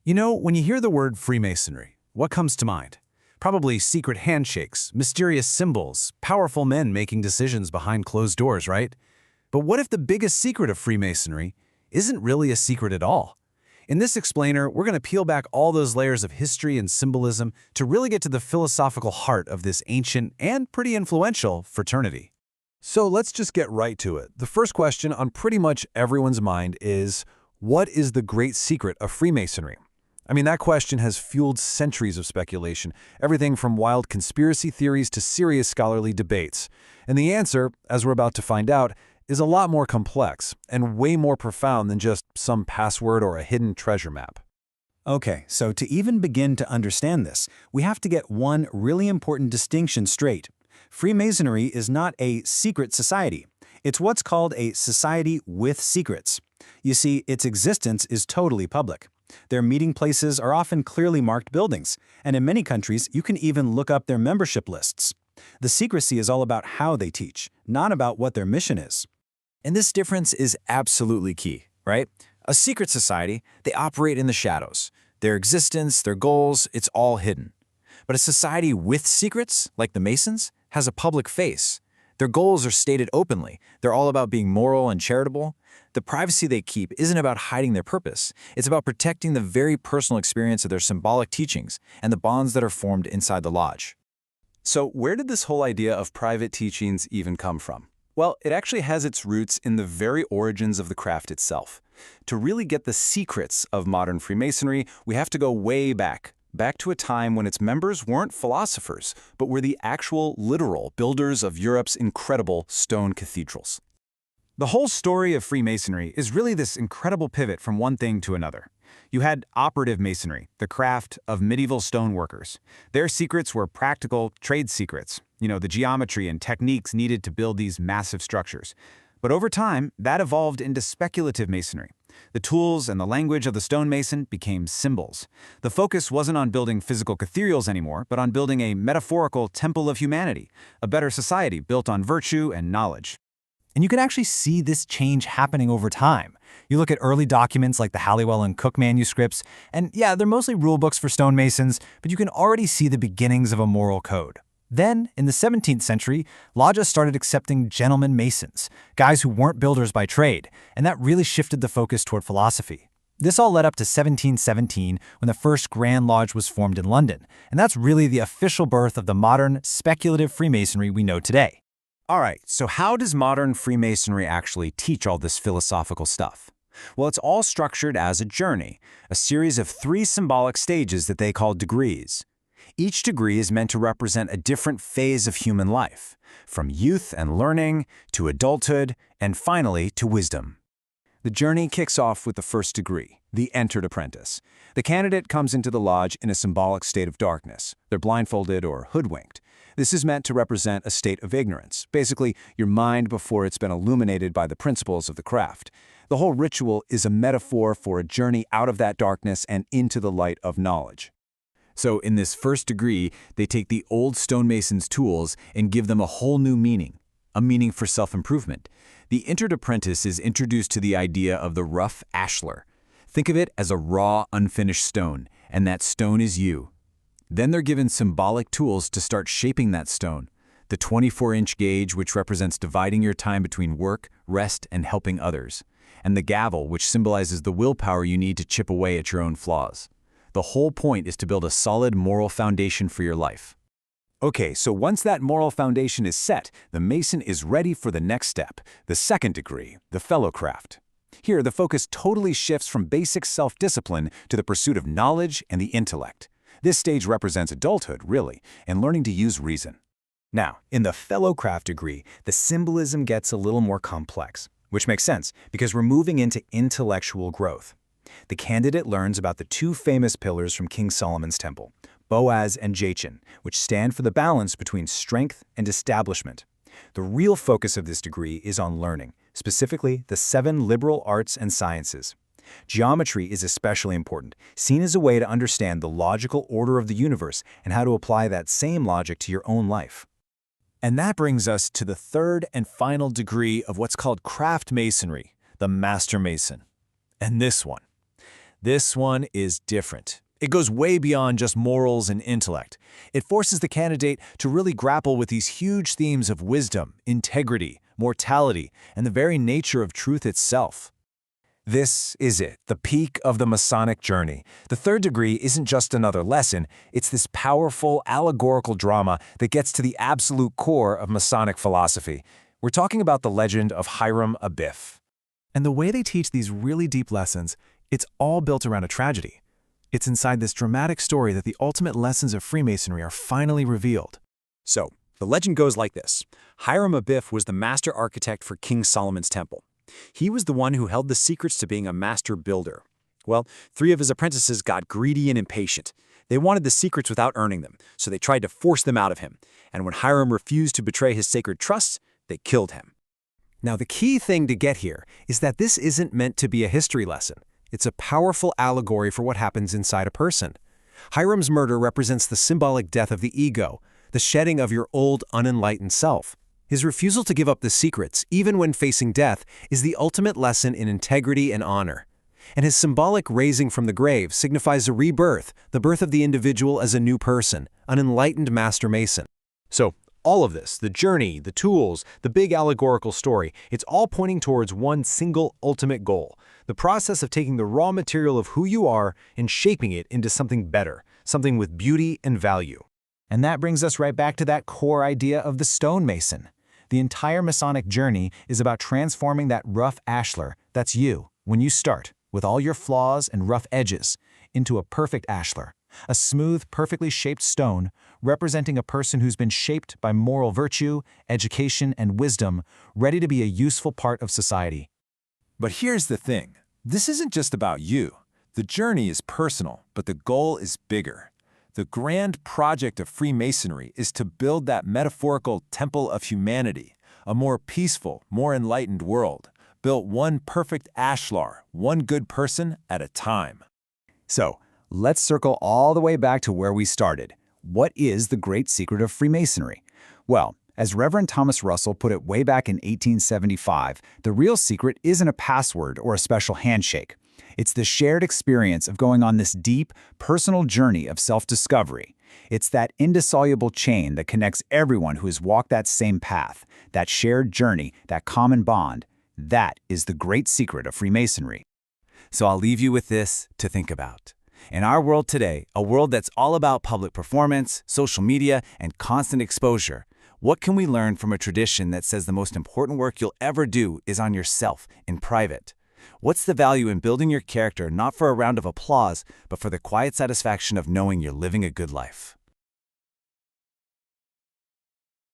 You know, when you hear the word Freemasonry, what comes to mind? Probably secret handshakes, mysterious symbols, powerful men making decisions behind closed doors, right? But what if the biggest secret of Freemasonry isn't really a secret at all? In this explainer, we're going to peel back all those layers of history and symbolism to really get to the philosophical heart of this ancient and pretty influential fraternity. So let's just get right to it. The first question on pretty much everyone's mind is, what is the great secret of Freemasonry? I mean, that question has fueled centuries of speculation, everything from wild conspiracy theories to serious scholarly debates. And the answer, as we're about to find out, is a lot more complex and way more profound than just some password or a hidden treasure map. Okay, so to even begin to understand this, we have to get one really important distinction straight. Freemasonry is not a secret society. It's what's called a society with secrets. You see, its existence is totally public. Their meeting places are often clearly marked buildings, and in many countries, you can even look up their membership lists. The secrecy is all about how they teach, not about what their mission is. And this difference is absolutely key, right? A secret society, they operate in the shadows. Their existence, their goals, it's all hidden. But a society with secrets, like the Masons, has a public face. Their goals are stated openly. They're all about being moral and charitable. The privacy they keep isn't about hiding their purpose. It's about protecting the very personal experience of their symbolic teachings and the bonds that are formed inside the lodge. So where did this whole idea of private teachings even come from? Well, it actually has its roots in the very origins of the craft itself. To really get the secrets of modern Freemasonry, we have to go way back to a time when its members weren't philosophers, but were the actual, literal builders of Europe's incredible stone cathedrals. The whole story of Freemasonry is really this incredible pivot from one thing to another. You had operative masonry, the craft of medieval stoneworkers. Their secrets were practical trade secrets, the geometry and techniques needed to build these massive structures. But over time, that evolved into speculative masonry. The tools and the language of the stonemason became symbols. The focus wasn't on building physical cathedrals anymore, but on building a metaphorical temple of humanity, a better society built on virtue and knowledge. And you can actually see this change happening over time. You look at early documents like the Halliwell and Cook manuscripts, and yeah, they're mostly rule books for stonemasons, but you can already see the beginnings of a moral code. Then, in the 17th century, lodges started accepting gentlemen masons, guys who weren't builders by trade, and that really shifted the focus toward philosophy. This all led up to 1717, when the first Grand Lodge was formed in London, and that's really the official birth of the modern, speculative Freemasonry we know today. All right, so how does modern Freemasonry actually teach all this philosophical stuff? Well, it's all structured as a journey, a series of 3 symbolic stages that they call degrees. Each degree is meant to represent a different phase of human life, from youth and learning to adulthood and finally to wisdom. The journey kicks off with the first degree, the entered apprentice. The candidate comes into the lodge in a symbolic state of darkness. They're blindfolded or hoodwinked. This is meant to represent a state of ignorance, basically your mind before it's been illuminated by the principles of the craft. The whole ritual is a metaphor for a journey out of that darkness and into the light of knowledge. So in this first degree, they take the old stonemason's tools and give them a whole new meaning, a meaning for self-improvement. The entered apprentice is introduced to the idea of the rough ashlar. Think of it as a raw, unfinished stone, and that stone is you. Then they're given symbolic tools to start shaping that stone. The 24-inch gauge, which represents dividing your time between work, rest, and helping others. And the gavel, which symbolizes the willpower you need to chip away at your own flaws. The whole point is to build a solid moral foundation for your life. Okay, so once that moral foundation is set, the Mason is ready for the next step, the second degree, the fellowcraft. Here, the focus totally shifts from basic self-discipline to the pursuit of knowledge and the intellect. This stage represents adulthood, really, and learning to use reason. Now, in the fellowcraft degree, the symbolism gets a little more complex, which makes sense because we're moving into intellectual growth. The candidate learns about the 2 famous pillars from King Solomon's temple, Boaz and Jachin, which stand for the balance between strength and establishment. The real focus of this degree is on learning, specifically the 7 liberal arts and sciences. Geometry is especially important, seen as a way to understand the logical order of the universe and how to apply that same logic to your own life. And that brings us to the third and final degree of what's called craft masonry, the master mason. And this one. This one is different. It goes way beyond just morals and intellect. It forces the candidate to really grapple with these huge themes of wisdom, integrity, mortality, and the very nature of truth itself. This is it, the peak of the Masonic journey. The third degree isn't just another lesson, it's this powerful, allegorical drama that gets to the absolute core of Masonic philosophy. We're talking about the legend of Hiram Abiff. And the way they teach these really deep lessons, it's all built around a tragedy. It's inside this dramatic story that the ultimate lessons of Freemasonry are finally revealed. So, the legend goes like this. Hiram Abiff was the master architect for King Solomon's temple. He was the one who held the secrets to being a master builder. Well, 3 of his apprentices got greedy and impatient. They wanted the secrets without earning them, so they tried to force them out of him. And when Hiram refused to betray his sacred trust, they killed him. Now, the key thing to get here is that this isn't meant to be a history lesson. It's a powerful allegory for what happens inside a person. Hiram's murder represents the symbolic death of the ego, the shedding of your old, unenlightened self. His refusal to give up the secrets, even when facing death, is the ultimate lesson in integrity and honor. And his symbolic raising from the grave signifies a rebirth, the birth of the individual as a new person, an enlightened master mason. So, all of this, the journey, the tools, the big allegorical story, it's all pointing towards one single ultimate goal. The process of taking the raw material of who you are and shaping it into something better, something with beauty and value. And that brings us right back to that core idea of the stonemason. The entire Masonic journey is about transforming that rough ashlar, that's you, when you start, with all your flaws and rough edges, into a perfect ashlar, a smooth, perfectly shaped stone, representing a person who's been shaped by moral virtue, education, and wisdom, ready to be a useful part of society. But here's the thing. This isn't just about you. The journey is personal, but the goal is bigger. The grand project of Freemasonry is to build that metaphorical temple of humanity, a more peaceful, more enlightened world, built one perfect ashlar, one good person at a time. So, let's circle all the way back to where we started. What is the great secret of Freemasonry? Well, as Reverend Thomas Russell put it way back in 1875, the real secret isn't a password or a special handshake. It's the shared experience of going on this deep, personal journey of self-discovery. It's that indissoluble chain that connects everyone who has walked that same path, that shared journey, that common bond. That is the great secret of Freemasonry. So I'll leave you with this to think about. In our world today, a world that's all about public performance, social media, and constant exposure, what can we learn from a tradition that says the most important work you'll ever do is on yourself, in private? What's the value in building your character not for a round of applause, but for the quiet satisfaction of knowing you're living a good life?